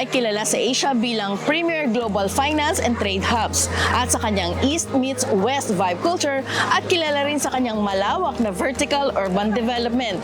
ay kilala sa Asia bilang premier global finance and trade hubs at sa kanyang East meets West vibe culture at kilala rin sa kanyang malawak na vertical urban development.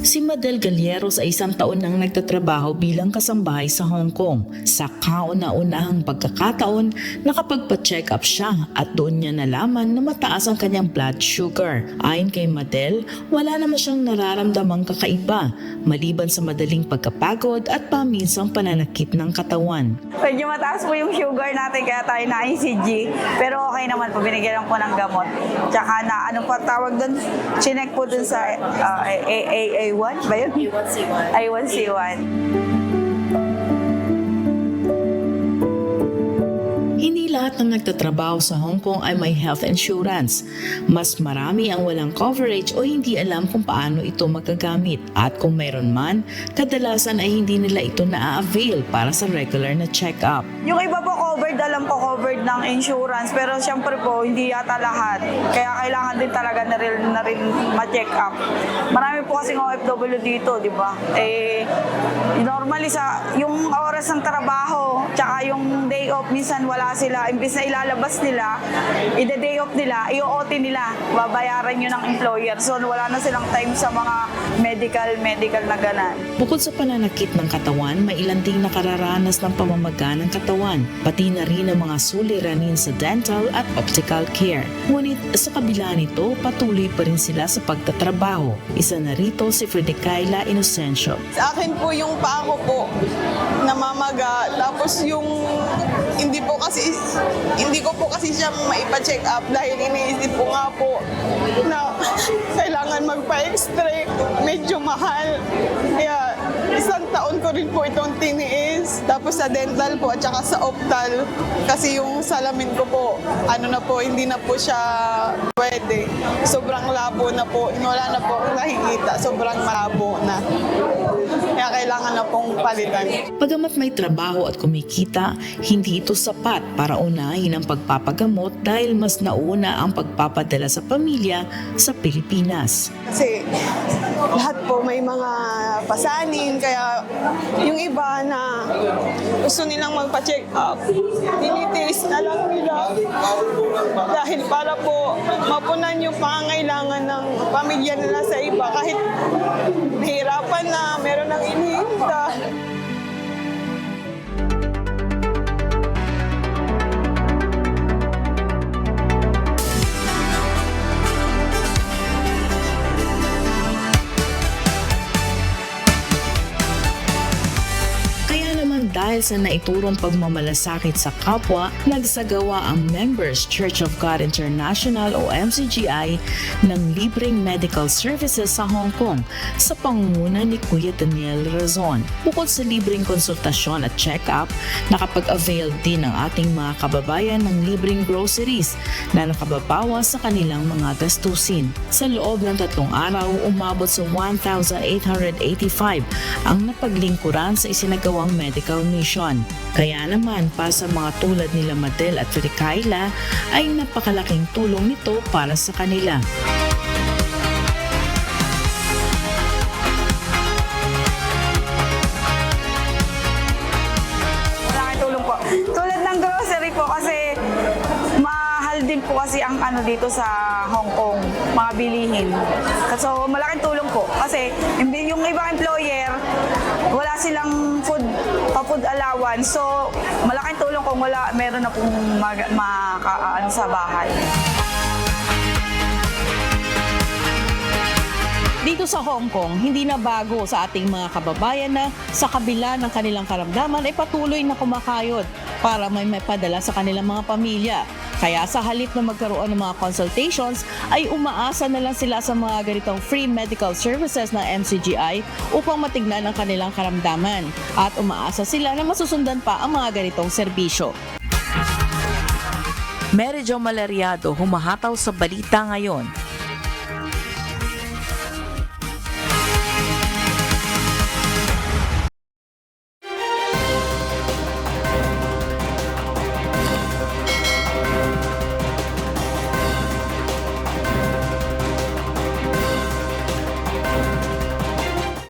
Si Madel Galleros ay isang taon nang nagtatrabaho bilang kasambahay sa Hong Kong. Sa kauna-unahang pagkakataon, nakapagpa-check up siya at doon niya nalaman na mataas ang kanyang blood sugar. Ayon kay Madel, wala naman siyang nararamdamang kakaiba, maliban sa madaling pagkapagod at paminsang pananakit ng katawan. Medyo mataas po yung sugar natin kaya tayo na ECG. Pero okay naman po, binigyan lang po ng gamot. Tsaka na ano pa tawag doon, chinek po doon sa A1 ba yun? A1C1. A1C1. Hindi lahat ng nagtatrabaho sa Hong Kong ay may health insurance. Mas marami ang walang coverage o hindi alam kung paano ito magagamit. At kung mayroon man, kadalasan ay hindi nila ito na-avail para sa regular na check-up. Yung iba po covered, alam ko covered ng insurance. Pero syempre po, hindi yata lahat. Kaya kailangan din talaga na rin ma-check up. Marami po kasing OFW dito, di ba? Normally yung oras ng trabaho, tsaka yung day off, minsan wala sila. Imbis na ilalabas nila, ide-day off nila, i-OT nila, babayaran yun ng employer. So wala na silang time sa mga medical na ganan. Bukod sa pananakit ng katawan, may ilan ding nakararanas ng pamamaga ng katawan, pati na rin ang mga suliranin sa dental at optical care. Ngunit sa kabila nito, patuloy pa rin sila sa pagtatrabaho. Isa na rito si Fredicayla Inocencio. Sa akin po yung paa ko po namamaga, tapos yung hindi ko po kasi siya maipa-check up dahil iniisip ko nga po na kailangan magpa-x-ray, medyo mahal. Kaya isang taon ko rin po itong tiniis. Tapos sa dental po at saka sa optal, kasi yung salamin ko po, hindi na po siya pwede. Sobrang labo na po, wala na po akong nakikita, sobrang malabo na. Kaya kailangan na pong palitan. Bagamat may trabaho at kumikita, hindi ito sapat para unahin ang pagpapagamot dahil mas nauna ang pagpapadala sa pamilya sa Pilipinas. Kasi lahat po may mga pasanin, kaya yung iba na gusto nilang magpa-check up, tinitiis na lang nila dahil para po mapunan yung pangangailangan ng pamilya nila sa iba kahit nahirapan na, meron ng inihinta. Dahil sa naiturong pagmamalasakit sa kapwa, nagsagawa ang Members Church of God International o MCGI ng libreng medical services sa Hong Kong sa pangunguna ni Kuya Daniel Razon. Bukod sa libreng konsultasyon at check-up, nakapag-avail din ang ating mga kababayan ng libreng groceries na nakababawas sa kanilang mga gastusin. Sa loob ng 3 araw, umabot sa 1,885 ang napaglingkuran sa isinagawang medical mission. Kaya naman, para sa mga tulad nila Madel at Fredicayla, ay napakalaking tulong nito para sa kanila. Malaking tulong po. Tulad ng grocery po kasi mahal din po kasi ang dito sa Hong Kong, mga bilihin. So malaking tulong po kasi yung ibang employer, wala silang food allowance. So malaking tulong kung meron na pong sa bahay. Dito sa Hong Kong, hindi na bago sa ating mga kababayan na sa kabila ng kanilang karamdaman ay patuloy na kumakayod para may padala sa kanilang mga pamilya. Kaya sa halip na magkaroon ng mga consultations, ay umaasa na lang sila sa mga ganitong free medical services ng MCGI upang matignan ang kanilang karamdaman. At umaasa sila na masusundan pa ang mga ganitong serbisyo. Mary Jo Malariado, humahataw sa balita ngayon.